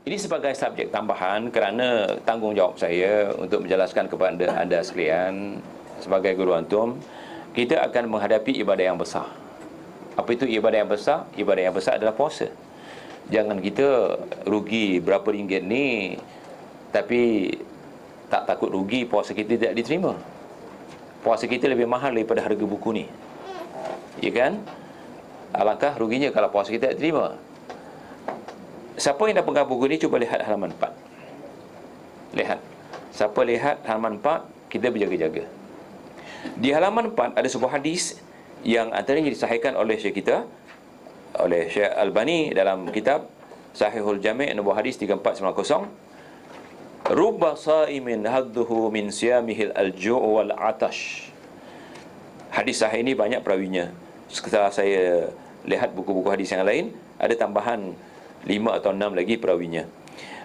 Ini sebagai subjek tambahan kerana tanggungjawab saya untuk menjelaskan kepada anda sekalian sebagai guru antum, kita akan menghadapi ibadah yang besar. Apa itu ibadah yang besar? Ibadah yang besar adalah puasa. Jangan kita rugi berapa ringgit ni tapi tak takut rugi puasa kita tidak diterima. Puasa kita lebih mahal daripada harga buku ni. Ya kan? Alangkah ruginya kalau puasa kita tak diterima. Siapa yang dah pegang buku ni, cuba lihat halaman 4. Lihat. Siapa lihat halaman 4, kita berjaga-jaga. Di halaman 4 ada sebuah hadis yang antaranya disahihkan oleh Syekh kita, oleh Syekh Albani dalam kitab Sahihul Jami' nombor hadis 3490. Rubba sa'imin hadduhu min siyamihil al-ju' wal atash. Hadis sahih ini banyak perawinya. Setelah saya lihat buku-buku hadis yang lain, ada tambahan 5 atau 6 lagi perawinya.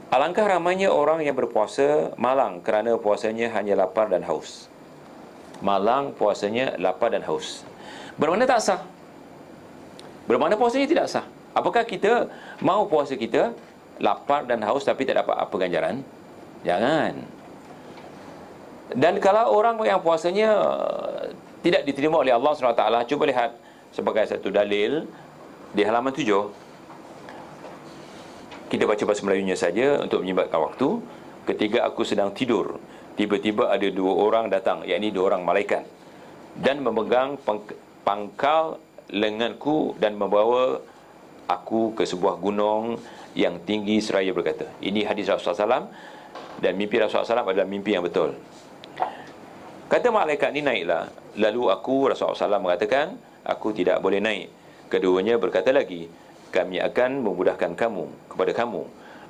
Alangkah ramainya orang yang berpuasa malang kerana puasanya hanya lapar dan haus. Malang puasanya lapar dan haus. Bermakna tak sah. Bermakna puasanya tidak sah. Apakah kita mau puasa kita lapar dan haus tapi tak dapat apa ganjaran? Jangan. Dan kalau orang yang puasanya tidak diterima oleh Allah SWT, cuba lihat sebagai satu dalil di halaman 7. Kita baca bahasa Melayunya saja untuk menyimbatkan waktu. Ketika aku sedang tidur, tiba-tiba ada 2 orang datang, yakni 2 orang malaikat, dan memegang pangkal lenganku dan membawa aku ke sebuah gunung yang tinggi seraya berkata. Ini hadis Rasulullah SAW, dan mimpi Rasulullah SAW adalah mimpi yang betul. Kata malaikat ni, naiklah. Lalu Rasulullah SAW mengatakan, aku tidak boleh naik. Keduanya berkata lagi, kami akan memudahkan kepada kamu.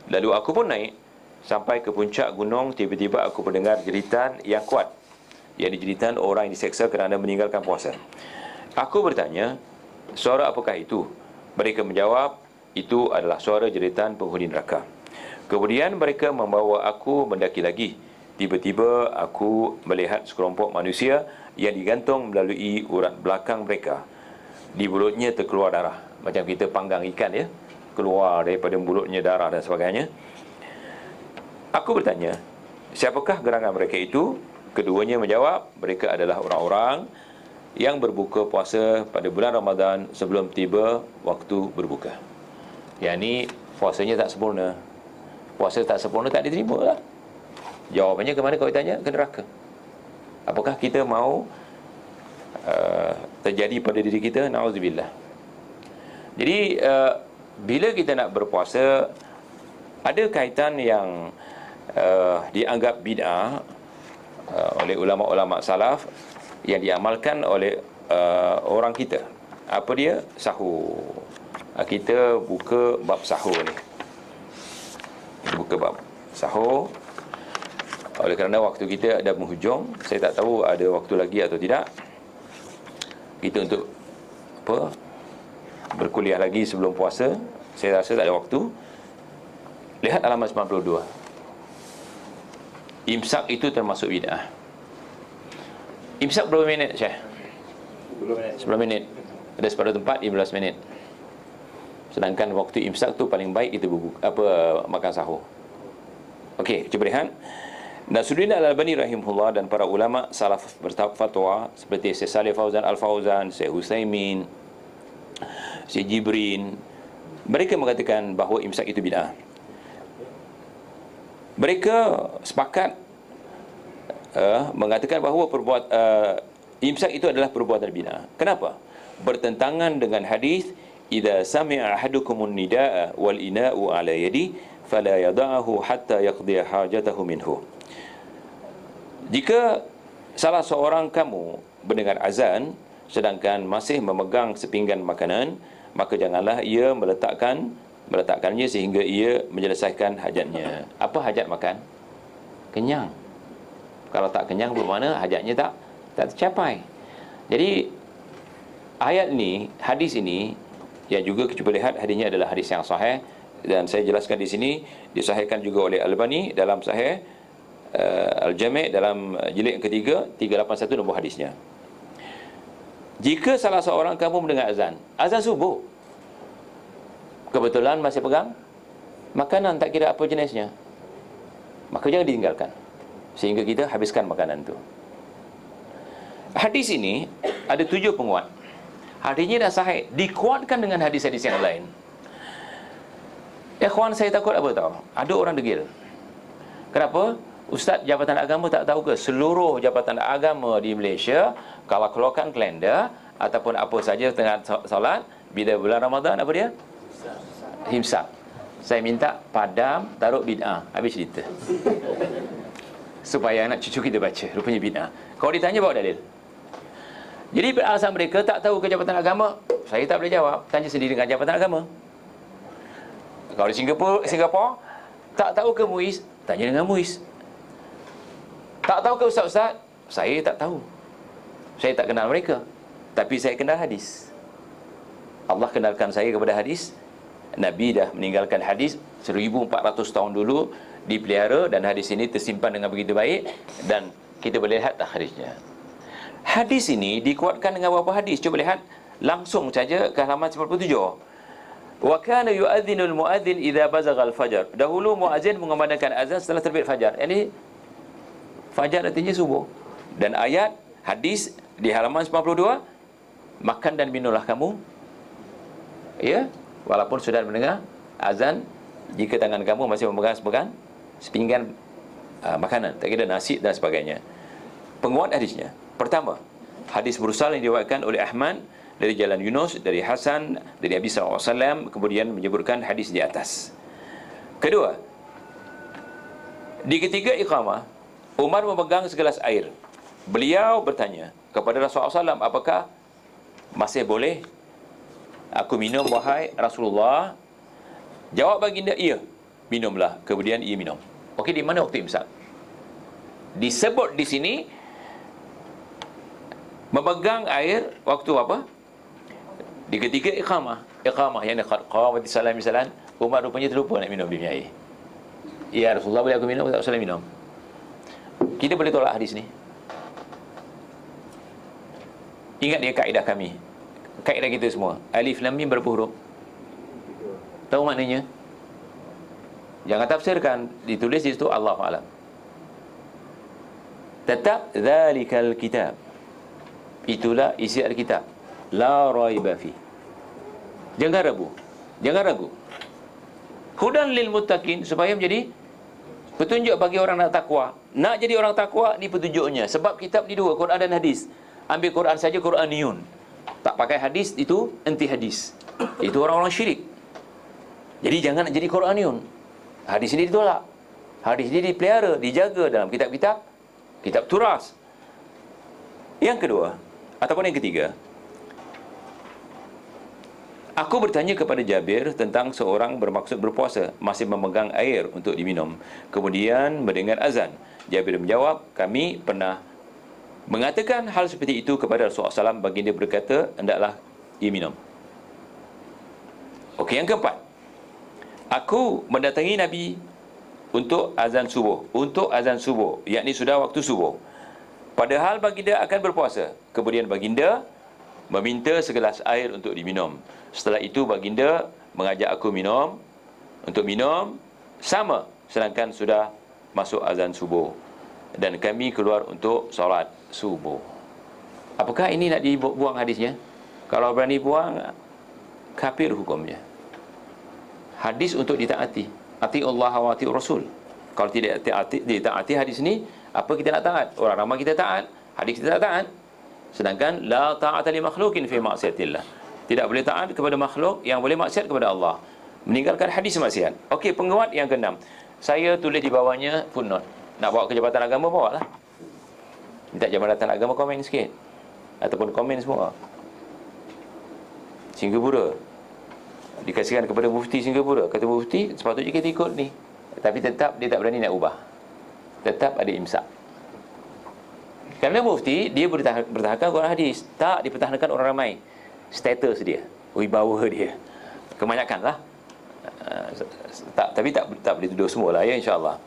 Lalu aku pun naik sampai ke puncak gunung. Tiba-tiba aku mendengar jeritan yang kuat, yakni jeritan orang yang diseksa kerana meninggalkan puasa. Aku bertanya, suara apakah itu? Mereka menjawab, itu adalah suara jeritan penghuni neraka. Kemudian mereka membawa aku mendaki lagi. Tiba-tiba aku melihat sekelompok manusia yang digantung melalui urat belakang mereka. Di mulutnya terkeluar darah. Macam kita panggang ikan, ya, keluar daripada mulutnya darah dan sebagainya. Aku bertanya, siapakah gerangan mereka itu? Keduanya menjawab, mereka adalah orang-orang yang berbuka puasa pada bulan Ramadan sebelum tiba waktu berbuka. Yang puasanya tak sempurna. Puasa tak sempurna tak diterima lah. Jawapannya ke mana kau tanya? Ke neraka. Apakah kita mau terjadi pada diri kita? Na'udzubillah. Jadi bila kita nak berpuasa, ada kaitan yang dianggap bid'ah oleh ulama-ulama salaf yang diamalkan oleh orang kita. Apa dia? Sahur. Kita buka bab sahur ni. Buka bab sahur. Oleh kerana waktu kita dah menghujung, saya tak tahu ada waktu lagi atau tidak. Kita untuk berkuliah lagi sebelum puasa, saya rasa tak ada waktu. Lihat halaman 92. Imsak itu termasuk bid'ah. Imsak berapa minit, Syekh? 10 minit. Ada separuh tempat 15 minit. Sedangkan waktu imsak tu paling baik kita makan sahur. Okey, cuba lihat. Nasruddin Al-Albani rahimahullah dan para ulama salaf berfatwa seperti Syekh Saleh Fauzan Al-Fauzan, Syekh Utsaimin, Syekh Jibrin, mereka mengatakan bahawa imsak itu bid'ah. Mereka sepakat mengatakan bahawa imsak itu adalah perbuatan bid'ah. Kenapa? Bertentangan dengan hadis, idza sami'a ahadukumun nidaa wal ina'u ala yadi fala yada'ahu hatta yaqdi hajatahu minhu. Jika salah seorang kamu mendengar azan sedangkan masih memegang sepinggan makanan, maka janganlah ia meletakkannya sehingga ia menyelesaikan hajatnya. Apa hajat makan? Kenyang. Kalau tak kenyang bermakna hajatnya tak tercapai. Jadi ayat ni, hadis ini yang juga cuba lihat, hadisnya adalah hadis yang sahih, dan saya jelaskan di sini disahihkan juga oleh Albani dalam Sahih Al-Jami' dalam jilid yang ketiga 381 nombor hadisnya. Jika salah seorang kamu mendengar azan subuh, kebetulan masih pegang Makanan tak kira apa jenisnya, maka jangan ditinggalkan sehingga kita habiskan makanan tu. Hadis ini ada 7 penguat. Hadisnya dah sahih, dikuatkan dengan hadis-hadis yang lain. Ikhwan, saya takut apa tahu? Ada orang degil. Kenapa? Ustaz Jabatan Agama tak tahu ke seluruh jabatan agama di Malaysia kalau keluarkan kalender ataupun apa saja tengah solat, bila bulan Ramadan apa dia? Himsak. Saya minta padam, taruh bid'ah. Habis cerita. Supaya anak cucu kita baca, rupanya bid'ah. Kalau ditanya bawa dalil. Jadi beralasan mereka tak tahu ke Jabatan Agama, saya tak boleh jawab. Tanya sendiri dengan Jabatan Agama. Kalau di Singapura tak tahu ke MUIS, tanya dengan MUIS. Tak tahu ke ustaz-ustaz, saya tak tahu. Saya tak kenal mereka, tapi saya kenal hadis. Allah kenalkan saya kepada hadis. Nabi dah meninggalkan hadis 1400 tahun dulu, dipelihara, dan hadis ini tersimpan dengan begitu baik, dan kita boleh lihat takhrijnya. Hadis ini dikuatkan dengan beberapa hadis. Cuba lihat langsung saja ke halaman 97. Wa kana yu'adhdhinul mu'adhdhin idza bazagha al-fajr. Dahulu muazzin mengumandangkan azan setelah terbit fajar. Ini fajar artinya subuh. Dan ayat hadis di halaman 92, makan dan minumlah kamu, ya, walaupun sudah mendengar azan, jika tangan kamu masih memegang sepinggan makanan, tak kira nasi dan sebagainya. Penguat hadisnya, pertama, hadis mursal yang diriwayatkan oleh Ahmad dari jalan Yunus, dari Hasan, dari Nabi SAW, kemudian menyebutkan hadis di atas. Kedua, di ketiga iqamah, Umar memegang segelas air. Beliau bertanya kepada Rasulullah SAW, apakah masih boleh aku minum wahai Rasulullah? Jawab baginda, iya, minumlah. Kemudian ia minum. Okey, di mana waktu imsak? Disebut di sini memegang air waktu apa? Di ketiga iqamah. Iqamah yang qawamati salam misalan, Umar rupanya terlupa nak minum dia punya air. Ya Rasulullah, boleh aku minum? Tak usah minum. Kita boleh tolak hadis ni. Ingat dia kaedah kami, kaedah kita semua. Alif lam mim berapa huruf? Tahu maknanya? Jangan tafsirkan, ditulis di situ Allahu a'lam. Tetap zalikal kitab, itulah isi Alkitab, la raiba fi. Jangan ragu, jangan ragu. Hudan lil muttaqin, supaya menjadi petunjuk bagi orang nak takwa. Nak jadi orang takwa, ni petunjuknya. Sebab kitab ni dua, Quran dan hadis. Ambil Quran saja, Quraniyun. Tak pakai hadis, itu anti hadis. Itu orang-orang syirik. Jadi jangan nak jadi Quraniyun. Hadis ini ditolak. Hadis ini dipelihara, dijaga dalam kitab-kitab, kitab turas. Yang kedua, ataupun yang ketiga, aku bertanya kepada Jabir tentang seorang bermaksud berpuasa, masih memegang air untuk diminum, kemudian mendengar azan. Jabir menjawab, kami pernah mengatakan hal seperti itu kepada Rasulullah SAW. Baginda berkata, hendaklah ia minum. Okey, yang keempat, aku mendatangi Nabi untuk azan subuh, yakni sudah waktu subuh, padahal baginda akan berpuasa. Kemudian baginda meminta segelas air untuk diminum. Setelah itu baginda mengajak aku minum, untuk minum sama, sedangkan sudah masuk azan subuh, dan kami keluar untuk solat subuh. Apakah ini nak dibuang hadisnya? Kalau berani buang, kafir hukumnya. Hadis untuk ditaati. Ati Allah wa ati Rasul. Kalau tidak ditaati hadis ni, apa kita nak taat? Orang ramai kita taat, hadis kita tak taat. Sedangkan la ta'ata li makhluqin fi ma'siyatillah. Tidak boleh taat kepada makhluk yang boleh maksiat kepada Allah. Meninggalkan hadis maksiat. Okey, penguat yang keenam. Saya tulis di bawahnya footnote. Nak bawa ke Jabatan Agama, bawa lah. Minta Jabatan Agama komen sikit, ataupun komen semua. Singapura dikasihkan kepada Mufti Singapura. Kata Mufti, sepatutnya kita ikut ni. Tapi tetap dia tak berani nak ubah. Tetap ada imsak. Kerana Mufti, dia bertahankan Quran hadis. Tak dipertahankan orang ramai. Status dia, wibawa dia. Kebanyakan lah. Tapi tak boleh tuduh semua lah, ya, insyaAllah.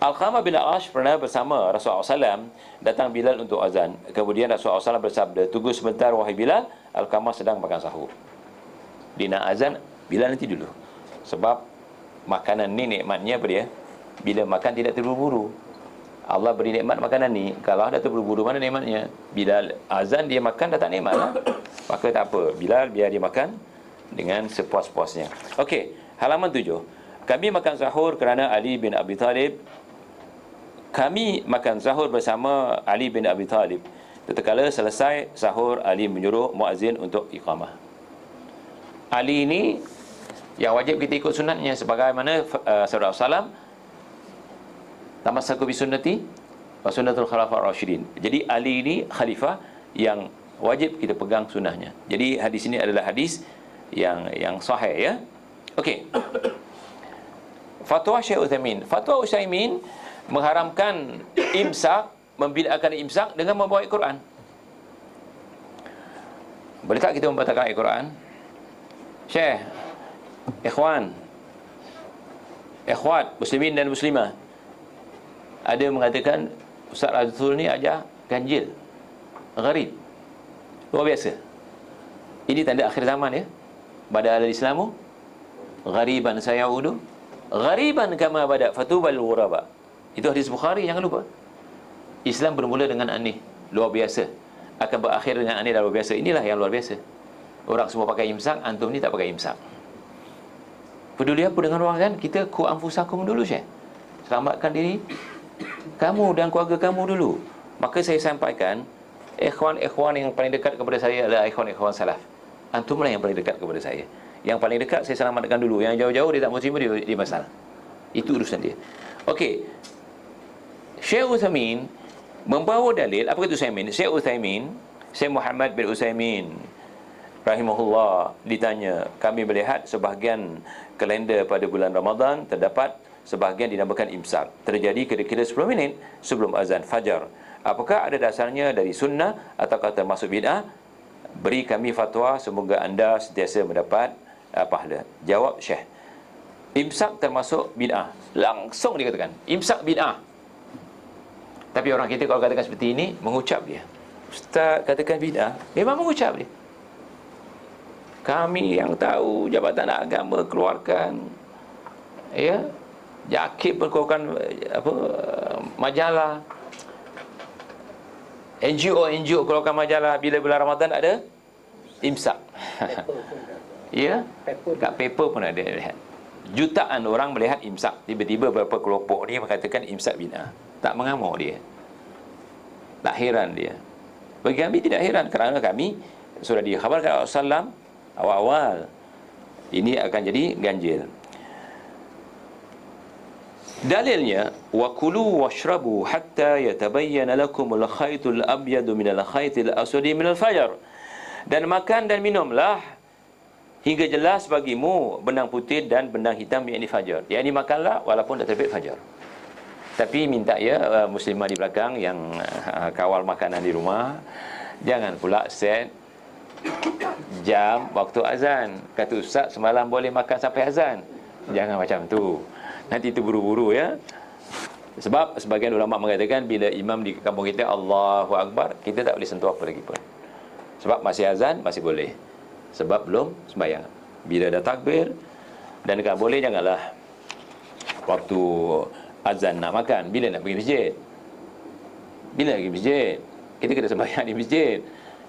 Al-Qamah bin Al-Ash pernah bersama Rasulullah SAW. Datang Bilal untuk azan. Kemudian Rasulullah SAW bersabda, tunggu sebentar wahai Bilal, Al-Qamah sedang makan sahur. Dia nak azan, Bilal nanti dulu. Sebab makanan ni nikmatnya apa dia? Bila makan tidak terburu-buru. Allah beri nikmat makanan ni, kalau dah terburu-buru mana nikmatnya? Bila azan dia makan dah tak nikmat lah. Maka tak apa, Bilal biar dia makan dengan sepuas-puasnya. Okey, halaman 7. Kami makan sahur kerana Ali bin Abi Talib. Kami makan sahur bersama Ali bin Abi Talib. Tatkala selesai sahur, Ali menyuruh muazzin untuk iqamah. Ali ini yang wajib kita ikut sunatnya, sebagaimana Saudara Salam tamassaku bi sunnati wa sunnatul khulafaur rasyidin. Jadi Ali ini khalifah yang wajib kita pegang sunnahnya. Jadi hadis ini adalah hadis yang sahih ya. Okey. Fatwa Syekh Utsaimin. Fatwa Utsaimin mengharamkan imsak, membid'ahkan imsak dengan membawa Al-Quran. Boleh tak kita membatalkan Al-Quran? Syekh, ikhwan, ikhwat, muslimin dan muslimah, ada mengatakan Ustaz Azul ni ajar ganjil, gharib, luar biasa. Ini tanda akhir zaman ya. Bada al-Islamu ghariban sayaudu ghariban kama bada fatubal ghuraba. Itu hadis Bukhari, jangan lupa. Islam bermula dengan aneh, luar biasa, akan berakhir dengan aneh dan luar biasa. Inilah yang luar biasa. Orang semua pakai imsak, antum ni tak pakai imsak. Peduli apa dengan orang kan? Kita ku anfusakum dulu, Syekh. Selamatkan diri kamu dan keluarga kamu dulu. Maka saya sampaikan, ikhwan-ikhwan yang paling dekat kepada saya adalah ikhwan-ikhwan salaf. Antumlah yang paling dekat kepada saya. Yang paling dekat saya selamatkan dulu. Yang jauh-jauh dia tak mau terima, dia masalah. Itu urusan dia. Okey. Syekh Utsaimin membawa dalil. Apa kata Utsaimin? Syekh Utsaimin, Syekh Muhammad bin Utsaimin rahimahullah ditanya, kami melihat sebahagian kalender pada bulan Ramadan terdapat sebahagian dinamakan imsak, terjadi kira-kira 10 minit sebelum azan fajar. Apakah ada dasarnya dari sunnah ataukah termasuk bid'ah? Beri kami fatwa, semoga anda sentiasa mendapat pahala. Jawab Syekh, imsak termasuk bid'ah. Langsung dia katakan imsak bid'ah. Tapi orang kita kalau katakan seperti ini, mengucap dia. Ustaz katakan bid'ah, memang mengucap dia. Kami yang tahu Jabatan Agama keluarkan, ya, JAKIB keluarkan majalah, NGO keluarkan majalah bila bulan Ramadan ada imsak. Ya, kat paper pun ada lihat. Jutaan orang melihat imsak. Tiba-tiba beberapa kelompok ni mengatakan imsak bid'ah. Tak mengamuk dia, tak heran dia. Bagi kami tidak heran, kerana kami sudah dikhabarkan Rasulullah SAW awal-awal ini akan jadi ganjil. Dalilnya, wa kulu washrabu hatta yatabayyana lakumul khaytul abyadu minal khaytil aswadi minal fajar. Dan makan dan minumlah hingga jelas bagimu benang putih dan benang hitam yakni fajar. Yakni makanlah walaupun dah terbit fajar. Tapi minta ya muslimah di belakang yang kawal makanan di rumah, jangan pula set jam waktu azan. Kata Ustaz semalam boleh makan sampai azan. Jangan macam tu, nanti itu buru-buru ya. Sebab sebagian ulama mengatakan bila imam di kampung kita Allahu Akbar, kita tak boleh sentuh apa lagi pun. Sebab masih azan, masih boleh. Sebab belum sembahyang. Bila dah takbir, dan kalau boleh janganlah waktu azan nak makan. Bila nak pergi masjid? Bila pergi masjid? Kita kena sembahyang di masjid.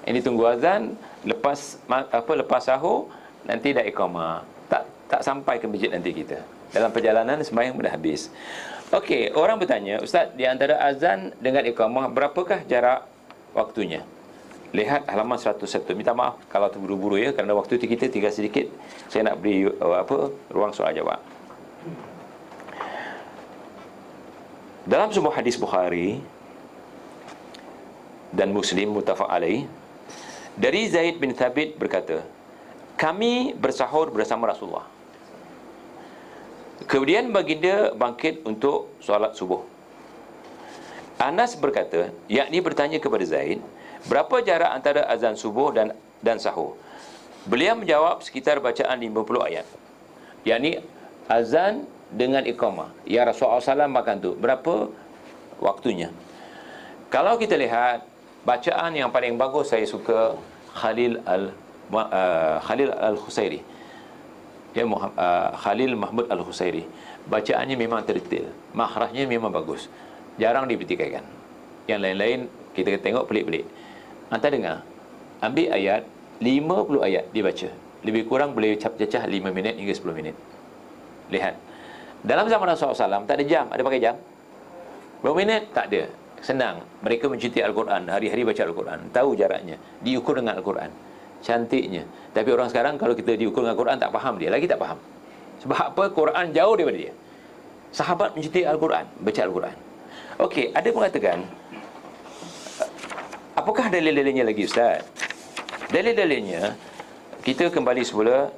Ini tunggu azan, lepas sahur nanti dah iqamah. Tak sampai ke masjid nanti kita. Dalam perjalanan sembahyang dah habis. Okey, orang bertanya, Ustaz, di antara azan dengan iqamah berapakah jarak waktunya? Lihat halaman 101. Minta maaf kalau terburu-buru ya, kerana waktu kita tinggal sedikit. Saya nak beri ruang soal jawab. Dalam sebuah hadis Bukhari dan Muslim muttafaq alaih, dari Zaid bin Thabit berkata, kami bersahur bersama Rasulullah. Kemudian baginda bangkit untuk solat subuh. Anas berkata, yakni bertanya kepada Zaid, berapa jarak antara azan subuh dan sahur? Beliau menjawab sekitar bacaan 50 ayat. Yakni azan dengan iqamah. Ya Rasulullah SAW makan tu, berapa waktunya? Kalau kita lihat bacaan yang paling bagus, saya suka Khalil Al-Khusairi. Dia Khalil Mahmud Al-Husairi. Bacaannya memang terdetil, makhrajnya memang bagus, jarang dipertikaikan. Yang lain-lain kita tengok pelik-pelik. Anda dengar, ambil ayat 50 ayat dibaca, lebih kurang boleh cacah 5 minit hingga 10 minit. Lihat, dalam zaman Rasulullah SAW tak ada jam. Ada pakai jam? Berapa minit? Tak ada. Senang. Mereka mencintai Al-Quran, hari-hari baca Al-Quran, tahu jaraknya, diukur dengan Al-Quran, cantiknya. Tapi orang sekarang kalau kita diukur dengan Al-Quran, tak faham dia, lagi tak faham. Sebab apa? Quran jauh daripada dia. Sahabat mencintai Al-Quran, baca Al-Quran. Okey, ada mengatakan, apakah dalil-dalilnya lagi, Ustaz? Dalil-dalilnya, kita kembali semula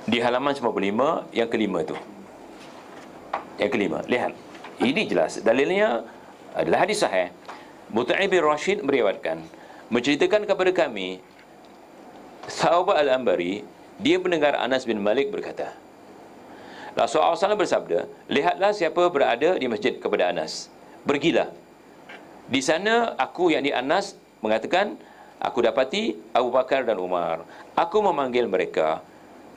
di halaman 95, yang kelima tu. Yang kelima, lihat. Ini jelas, dalilnya adalah hadis sahih. Mut'im bin Rashid meriwayatkan, menceritakan kepada kami, Thawbah Al-Anbari, dia mendengar Anas bin Malik berkata, Rasulullah SAW bersabda, lihatlah siapa berada di masjid kepada Anas, pergilah. Di sana aku, yakni Anas, mengatakan, aku dapati Abu Bakar dan Umar. Aku memanggil mereka,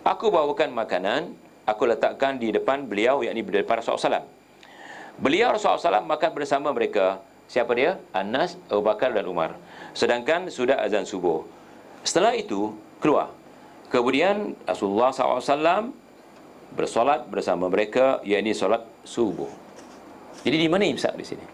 aku bawakan makanan, aku letakkan di depan beliau, yakni di depan Rasulullah SAW. Beliau Rasulullah SAW makan bersama mereka. Siapa dia? Anas, Abu Bakar dan Umar. Sedangkan sudah azan subuh. Setelah itu keluar. Kemudian Rasulullah SAW bersolat bersama mereka, yakni solat subuh. Jadi di mana imsak di sini?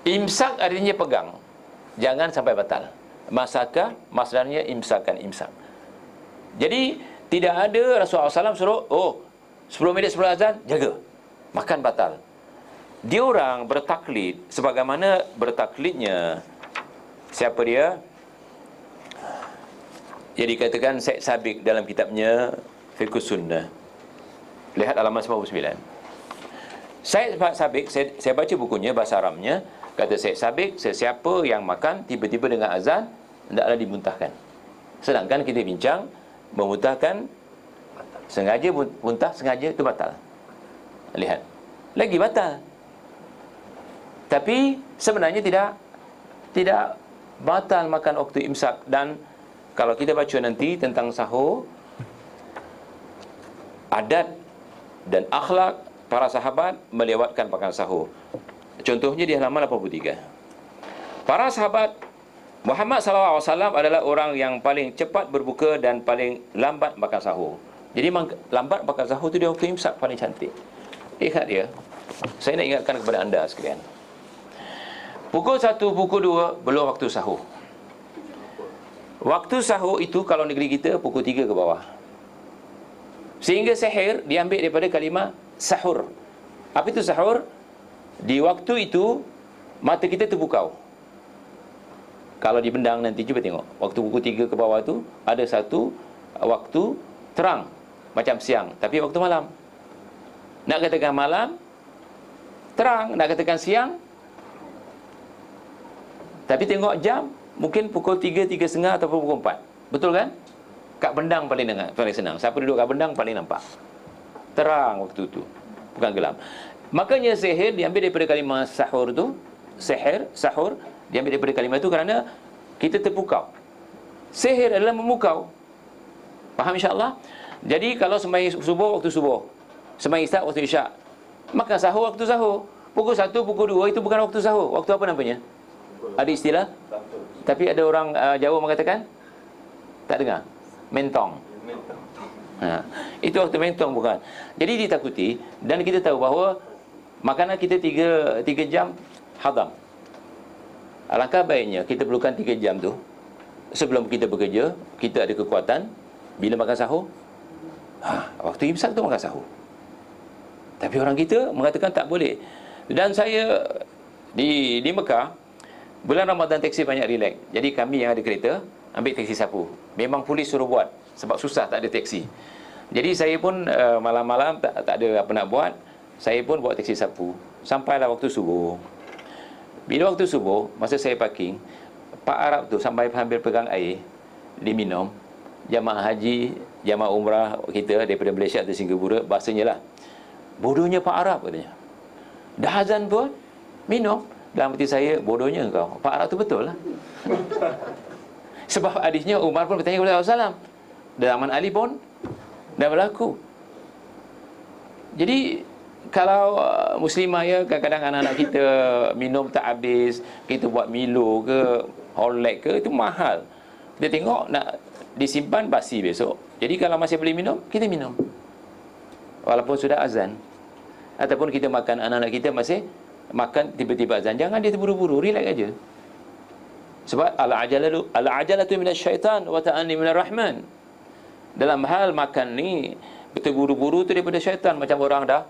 Imsak artinya pegang, jangan sampai batal. Masaka masdarnya imsakan, imsak. Jadi tidak ada Rasulullah SAW suruh, 10 minit sebelum azan jaga, makan batal. Dia orang bertaklid sebagaimana bertaklidnya siapa dia? Yang dikatakan Syed Sabiq dalam kitabnya Fiqh Sunnah. Lihat halaman 99. Syed Sabiq, saya baca bukunya bahasa Arabnya. Kata Syed Sabiq, sesiapa yang makan tiba-tiba dengan azan hendaklah dimuntahkan. Sedangkan kita bincang memuntahkan sengaja muntah, sengaja itu batal. Lihat, lagi batal. Tapi sebenarnya tidak batal makan waktu imsak. Dan kalau kita baca nanti tentang sahur, adat dan akhlak para sahabat melewatkan makan sahur. Contohnya di halaman 83. Para sahabat Muhammad SAW adalah orang yang paling cepat berbuka dan paling lambat makan sahur. Jadi lambat makan sahur itu dia waktu imsak paling cantik. Lihat dia. Saya nak ingatkan kepada anda sekalian. Pukul 1, pukul 2 belum waktu sahur. Waktu sahur itu kalau negeri kita pukul 3 ke bawah. Sehingga sahur diambil daripada kalimah sahur. Apa itu sahur? Di waktu itu mata kita terbukau. Kalau di Bendang nanti cuba tengok, waktu pukul 3 ke bawah tu ada satu waktu terang macam siang, tapi waktu malam. Nak katakan malam terang, nak katakan siang, tapi tengok jam, mungkin pukul 3, 3.30 ataupun pukul 4. Betul kan? Kat Bendang paling senang. Siapa duduk kat Bendang paling nampak terang waktu tu, bukan gelap. Makanya sihir diambil daripada kalimah sahur tu. Sahur diambil daripada kalimah itu kerana kita terpukau. Sihir adalah memukau. Faham insya-Allah? Jadi kalau sembahyang subuh waktu subuh, sembahyang isyak waktu isyak, maka sahur waktu sahur. Pukul 1, pukul 2 itu bukan waktu sahur. Waktu apa namanya? Ada istilah? Tapi ada orang Jawa mengatakan, tak dengar, mentong. Itu waktu mentong bukan. Jadi ditakuti. Dan kita tahu bahawa makanan kita 3 jam hadam. Alangkah baiknya kita perlukan 3 jam tu sebelum kita bekerja, kita ada kekuatan. Bila makan sahur, waktu imsak tu makan sahur. Tapi orang kita mengatakan tak boleh. Dan saya di Mekah, bulan Ramadan taksi banyak relax. Jadi kami yang ada kereta ambil taksi sapu. Memang polis suruh buat sebab susah tak ada taksi. Jadi saya pun malam-malam tak ada apa nak buat, saya pun buat taksi sapu. Sampailah waktu subuh. Bila waktu subuh, masa saya parking, Pak Arab tu sampai hampir pegang air, diminum. Jamaah haji, jamaah umrah kita daripada Malaysia atau Singapura, bahasanya lah, bodohnya Pak Arab katanya. Dah azan pun minum. Dalam hati saya, bodohnya kau. Pak Arab tu betul lah. Sebab hadisnya Umar pun bertanya kepada Rasulullah SAW. Zaman Ali pun dah berlaku. Jadi kalau muslimah ya, kadang-kadang anak-anak kita minum tak habis, kita buat Milo ke Horlick ke, itu mahal. Kita tengok nak disimpan basi besok. Jadi kalau masih boleh minum, kita minum walaupun sudah azan. Ataupun kita makan, anak-anak kita masih makan tiba-tiba azan, jangan dia terburu-buru, relax aja. Sebab al-ajalatu minasyaitan wa ta'anni minarrahman. Dalam hal makan ni, terburu-buru tu daripada syaitan. Macam orang dah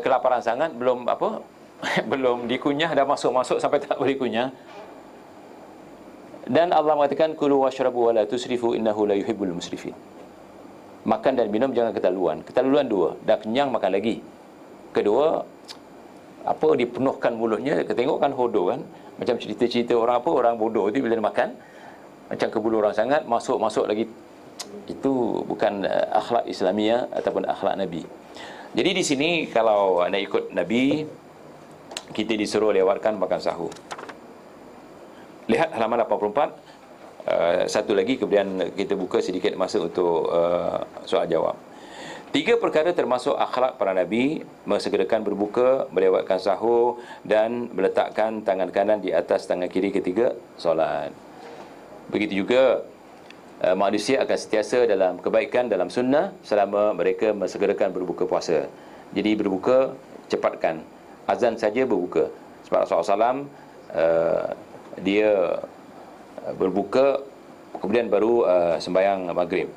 kelaparan sangat, belum apa belum dikunyah dah masuk sampai tak boleh kunyah. Dan Allah mengatakan kulu washrabu wa la tusrifu innahu la yuhibbul musrifin. Makan dan minum jangan ketaluan. Ketaluan dua, dah kenyang makan lagi. Kedua, apa dipenuhkan mulutnya, tengokkan hodoh kan. Macam cerita-cerita orang bodoh tu bila dia makan macam kebulu orang sangat, masuk lagi. Itu bukan akhlak Islamiah ataupun akhlak Nabi. Jadi di sini kalau nak ikut Nabi, kita disuruh lewatkan makan sahur. Lihat halaman 84. Satu lagi, kemudian kita buka sedikit masa untuk soal jawab. 3 perkara termasuk akhlak para Nabi: mensegerakan berbuka, melewatkan sahur, dan meletakkan tangan kanan di atas tangan kiri ketika solat. Begitu juga manusia akan sentiasa dalam kebaikan, dalam sunnah selama mereka mensegerakan berbuka puasa. Jadi berbuka, cepatkan. Azan saja berbuka. Sebab Rasulullah SAW dia berbuka, kemudian baru sembahyang maghrib.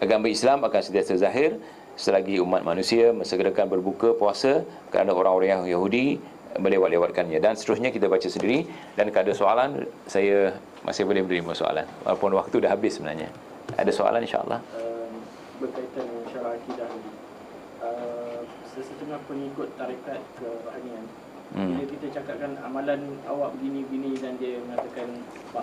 Agama Islam akan sentiasa zahir selagi umat manusia mensegerakan berbuka puasa, kerana orang-orang yang Yahudi melewat-lewatkannya. Dan seterusnya kita baca sendiri. Dan kalau ada soalan, saya masih boleh menerima soalan walaupun waktu dah habis sebenarnya. Ada soalan insya-Allah. Berkaitan dengan syarah akidah ni, sesetengah pengikut tarekat kerohanian, bila kita cakapkan amalan awak begini-begini dan dia mengatakan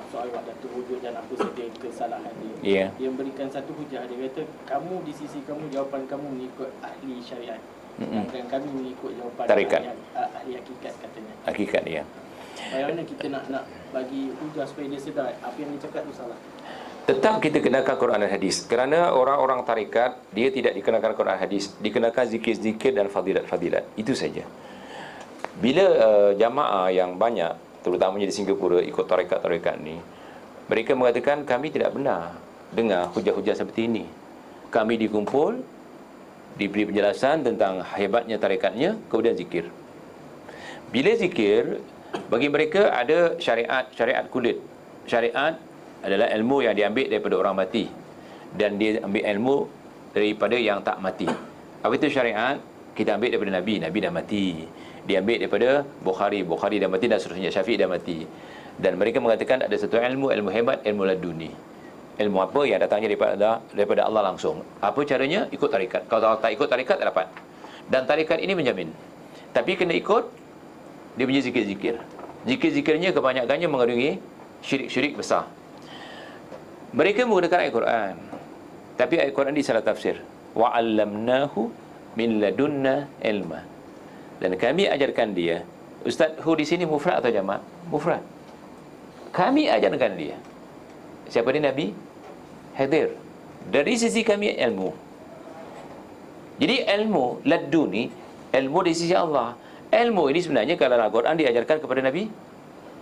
soal wahdatul wujud dan apa saja kesalahan dia, dia memberikan satu hujah. Dia kata kamu di sisi kamu, jawapan kamu mengikut ahli syariat, dan kami mengikut jawapan tarekat, ahli hakikat katanya. Hakikat dia. Bagaimana kita nak bagi hujah supaya dia sedar apa yang dia cakap tu salah? Tetap kita kenakan Quran dan hadis. Kerana orang-orang tarekat, dia tidak dikenakan Quran dan hadis, dikenakan zikir-zikir dan fadilat-fadilat. Itu saja. Bila jamaah yang banyak, terutamanya di Singapura, ikut tarekat-tarekat ni, mereka mengatakan kami tidak benar dengar hujah-hujah seperti ini. Kami dikumpul, diberi penjelasan tentang hebatnya tarekatnya, kemudian zikir. Bila zikir, bagi mereka ada syariat kulit. Syariat adalah ilmu yang diambil daripada orang mati, dan dia ambil ilmu daripada yang tak mati. Apa itu syariat? Kita ambil daripada Nabi dah mati. Diambil daripada Bukhari dah mati, dan seterusnya, Syafi'i dah mati. Dan mereka mengatakan ada satu ilmu hebat, ilmu laduni. Ilmu apa yang datangnya daripada Allah langsung. Apa caranya? Ikut tarikat. Kalau tak ikut tarikat, tak dapat. Dan tarikat ini menjamin. Tapi kena ikut dia punya zikir-zikir. Zikir-zikirnya kebanyakannya mengandungi syirik-syirik besar. Mereka menggunakan ayat Quran, tapi ayat Quran ini salah tafsir. Wa 'allamnahu min ladunna ilma. Dan kami ajarkan dia. Ustaz Hu di sini mufrad atau jamak? Mufrad. Kami ajarkan dia. Siapa dia? Nabi Hadir. Dari sisi kami ilmu. Jadi ilmu laduni, ilmu dari sisi Allah. Ilmu ini sebenarnya kalau Al-Quran diajarkan kepada Nabi,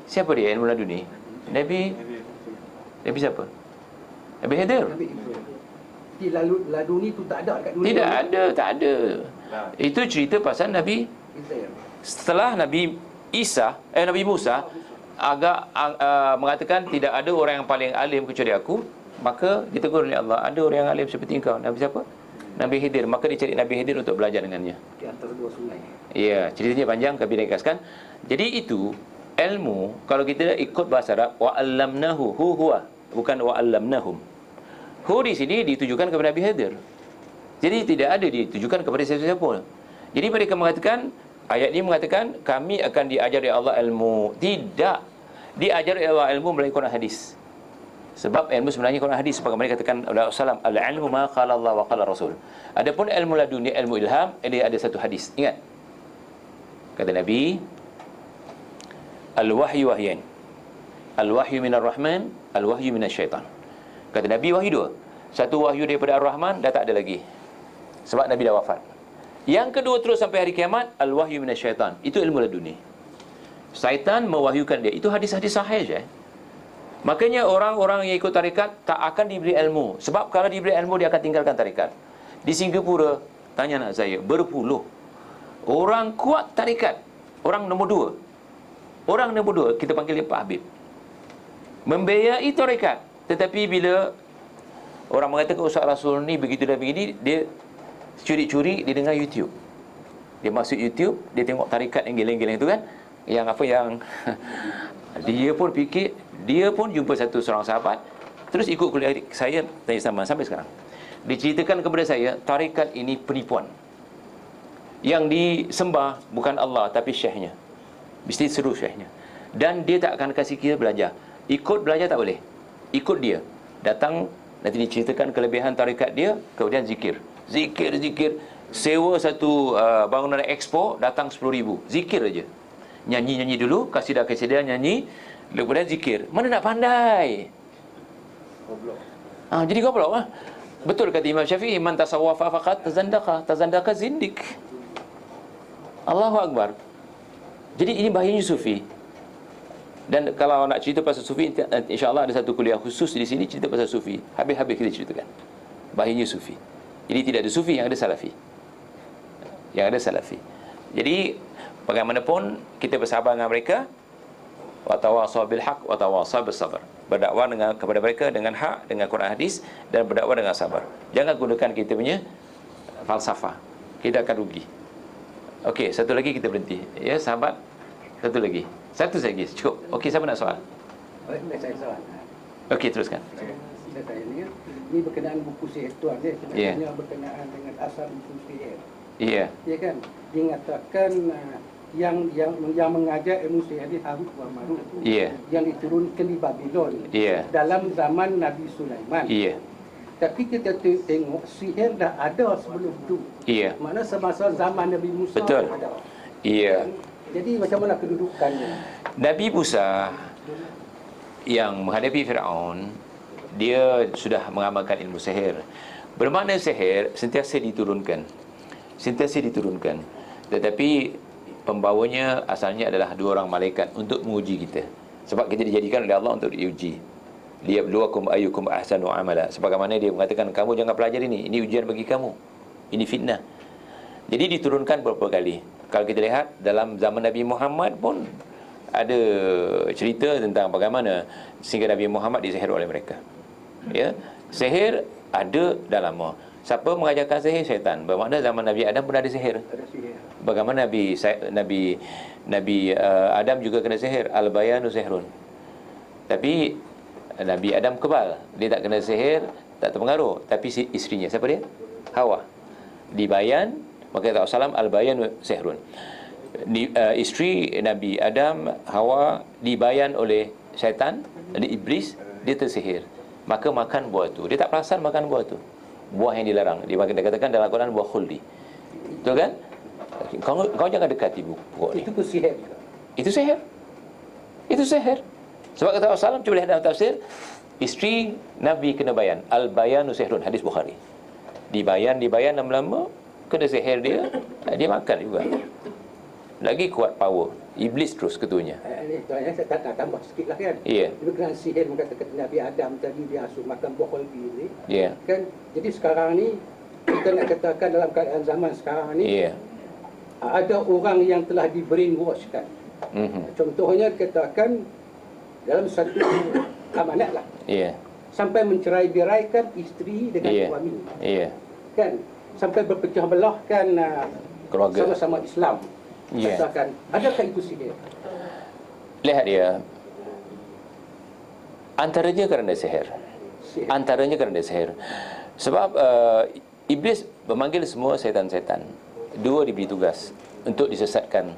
siapa dia ilmu laduni? Nabi siapa? Nabi Hadir. Laduni tu tak ada dekat dunia. Tidak ada, tak ada. Itu cerita pasal Nabi setelah Nabi Musa agak mengatakan tidak ada orang yang paling alim kecuali aku, maka ditegur oleh Allah, ada orang yang alim seperti engkau. Nabi siapa? Nabi Khidir. Maka dia cari Nabi Khidir untuk belajar dengannya. Di antara dua sungai. Ya, ceritanya panjang, kami ringkaskan. Jadi itu ilmu, kalau kita ikut bahasa Arab, wa 'allamnahu, huwa, bukan wa 'allamnahum. Hu di sini ditujukan kepada Nabi Khidir. Jadi tidak ada ditujukan kepada siapa-siapa. Jadi mereka mengatakan, ayat ini mengatakan kami akan diajar oleh Allah ilmu. Tidak. Diajar oleh Allah ilmu melalui Quran hadis. Sebab ilmu sebenarnya Quran hadis, sebab mereka katakan Rasulullah al-ilmu ma qala Allah wa qala Rasul. Adapun ilmu laduni, ilmu ilham, ini ada satu hadis. Ingat. Kata Nabi, Al-wahyu wahyan. Al-wahyu minar rahman, al-wahyu minas syaitan. Kata Nabi, wahyu dua. Satu wahyu daripada Ar-Rahman, dah tak ada lagi, sebab Nabi dah wafat. Yang kedua terus sampai hari kiamat, al-wahyu minas syaitan. Itu ilmu laduni. Syaitan mewahyukan dia. Itu hadis-hadis sahih je. Makanya orang-orang yang ikut tarikat tak akan diberi ilmu. Sebab kalau diberi ilmu, dia akan tinggalkan tarikat. Di Singapura, tanya anak saya, berpuluh orang kuat tarikat. Orang nombor dua, kita panggil dia Pak Habib, membiayai tarikat. Tetapi bila orang mengatakan Ustaz Rasul ni begitu dan begini, dia curi-curi, dia dengar YouTube. Dia masuk YouTube, dia tengok tarikat yang geleng-geleng tu kan, yang apa yang dia pun fikir, dia pun jumpa seorang sahabat, terus ikut kuliah saya, tanya sama sampai sekarang. Diceritakan kepada saya, tarikat ini penipuan. Yang disembah bukan Allah tapi syekhnya. Mesti seru syekhnya. Dan dia tak akan kasih kita belajar. Ikut belajar tak boleh. Ikut dia. Datang, nanti diceritakan kelebihan tarikat dia, kemudian zikir. Zikir. Sewa satu bangunan expo, datang 10,000. Zikir aja. Nyanyi dulu, kasih dia nyanyi, kemudian zikir. Mana nak pandai? Goblok. Jadi goblok lah. Betul kata Imam Syafi'i, man tasawwafa faqad tazandaka zindik. Allahu Akbar. Jadi ini bahayanya sufi. Dan kalau nak cerita pasal sufi, insya-Allah ada satu kuliah khusus di sini cerita pasal sufi. Habis-habis kita ceritakan bahayanya sufi. Jadi tidak ada sufi, yang ada salafi. Jadi bagaimanapun kita bersabar dengan mereka, wa tawasaw bil haq wa tawasaw bis sabr. Berdakwah kepada mereka dengan hak, dengan Quran hadis, dan berdakwah dengan sabar. Jangan gunakan kita punya falsafah. Kita akan rugi. Okey, satu lagi kita berhenti. Ya, sahabat. Satu lagi. Satu lagi. Cukup. Okey, siapa nak soal? Saya soal. Okey, teruskan. Saya tanya ni berkenaan buku sihir tuan dia. Sebenarnya berkenaan dengan asal buku sihir. Ya. Ya kan? Dia mengatakan yang mengajar ilmu sihir ni Harut wa Marut. Yang diturunkan di Babylon. Dalam zaman Nabi Sulaiman. Tapi kita tengok sihir dah ada sebelum tu. Mana semasa zaman Nabi Musa ada. Jadi macam mana kedudukannya? Nabi Musa yang menghadapi Firaun, dia sudah mengamalkan ilmu sihir. Bermakna sihir sentiasa diturunkan. Tetapi pembawanya asalnya adalah dua orang malaikat untuk menguji kita. Sebab kita dijadikan oleh Allah untuk diuji. Liyabluwakum ayyukum ahsanu amala. Sebagaimana dia mengatakan, kamu jangan pelajari ini ujian bagi kamu. Ini fitnah. Jadi diturunkan beberapa kali. Kalau kita lihat dalam zaman Nabi Muhammad pun ada cerita tentang bagaimana sehingga Nabi Muhammad disihir oleh mereka. Ya, sihir ada dah lama. Siapa mengajarkan sihir? Syaitan. Bermakna zaman Nabi Adam pun ada sihir. Bagaimana Nabi Adam juga kena sihir. Al-bayanu sihrun. Tapi Nabi Adam kebal, dia tak kena sihir, tak terpengaruh. Tapi isterinya, siapa dia? Hawa. Dibayan, maka kata Rasulullah, al-bayan sihrun. Isteri Nabi Adam, Hawa, dibayan oleh syaitan, iblis, dia tersihir. Maka makan buah tu. Dia tak perasan makan buah tu. Buah yang dilarang. Dia katakan dalam Quran buah khuldi. Betul kan? Kau jangan dekati pokok ni. Itu sihir. Itu sihir. Sebab kata Rasulullah, cuba lihat dalam tafsir, isteri Nabi kena bayan. Al-bayanu sihrun, hadis Bukhari. Dibayan lama-lama, kena sihir dia makan juga. Lagi kuat power. Iblis terus ketuanya. Tuan, saya tak tambah sikit lah kan. Dia berkenaan sihir, mengatakan Nabi Adam tadi dia asuh makan buah khuldi ni. Kan? Jadi sekarang ni, kita nak katakan dalam keadaan zaman sekarang ni, ada orang yang telah di brainwash kan. Contohnya katakan dalam satu amanat lah, sampai mencerai-beraikan isteri dengan suami, kan, sampai berpecah belahkan keluarga sama-sama Islam. Katakan, adakah itu sihir? Lihat dia, antaranya kerana sihir. Sebab iblis memanggil semua setan-setan. Dua diberi tugas untuk disesatkan.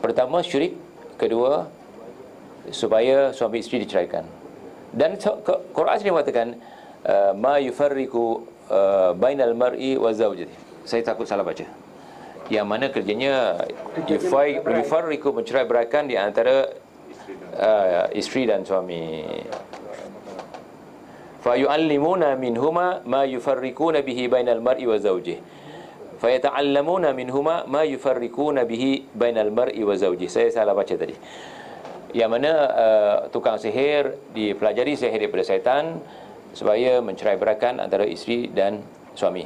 Pertama syirik, kedua supaya suami isteri diceraikan. Dan Quran sendiri mengatakan ma yufarriqu bainal mar'i wa zawjati. Saya takut salah baca. Yang mana kerjanya yufarriqu, mencerai beraikan di antara isteri dan suami. Fa yu'allimuna minhuma ma yufarriquna bihi bainal mar'i wa zawjihi. Fa yata'allamuna minhuma ma yufarriquna bihi bainal mar'i wa zawjihi. Saya salah baca tadi. Yang mana tukang sihir dipelajari sihir daripada syaitan supaya mencerai-beraikan antara isteri dan suami.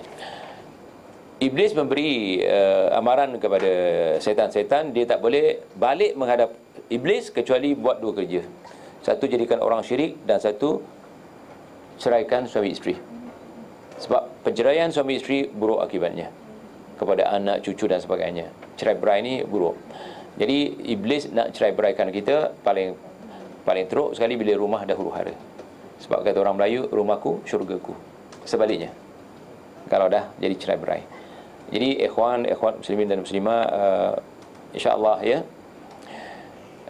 Iblis memberi amaran kepada syaitan-syaitan, dia tak boleh balik menghadap iblis kecuali buat dua kerja. Satu, jadikan orang syirik, dan satu, ceraikan suami isteri. Sebab perceraian suami isteri buruk akibatnya kepada anak, cucu dan sebagainya. Cerai-berai ni buruk. Jadi iblis nak cerai-beraikan kita paling teruk sekali bila rumah dah huru-hara. Sebab kata orang Melayu, rumahku syurgaku. Sebaliknya, kalau dah jadi cerai-berai. Jadi ikhwan muslimin dan muslimah, insya-Allah ya,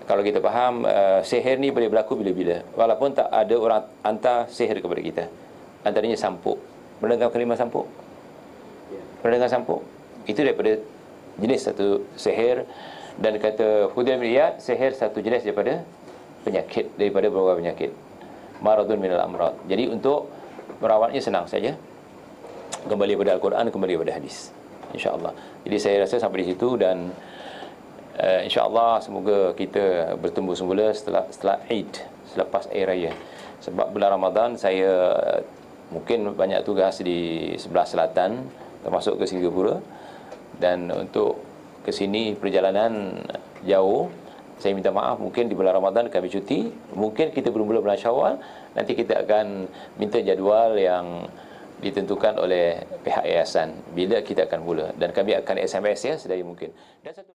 kalau kita faham sihir ni boleh berlaku bila-bila, walaupun tak ada orang hantar sihir kepada kita. Antaranya sampuk. Pernah dengar kalimah sampuk? Pernah dengar sampuk? Itu daripada jenis satu sihir. Dan kata Fudail bin Iyad, sihir satu jenis daripada penyakit, daripada beberapa penyakit. Maradun minal amrad. Jadi untuk merawatnya senang saja. Kembali pada Al-Quran, kembali pada hadis, insya-Allah. Jadi saya rasa sampai di situ, dan insya-Allah semoga kita bertumbuh semula setelah Eid, selepas Air Raya. Sebab bulan Ramadan saya mungkin banyak tugas di sebelah selatan, termasuk ke Singapura, dan untuk ke sini perjalanan jauh. Saya minta maaf, mungkin di bulan Ramadan kami cuti, mungkin kita belum mula bulan Syawal, nanti kita akan minta jadual yang ditentukan oleh pihak yayasan bila kita akan mula, dan kami akan SMS ya sedaya mungkin. Dan satu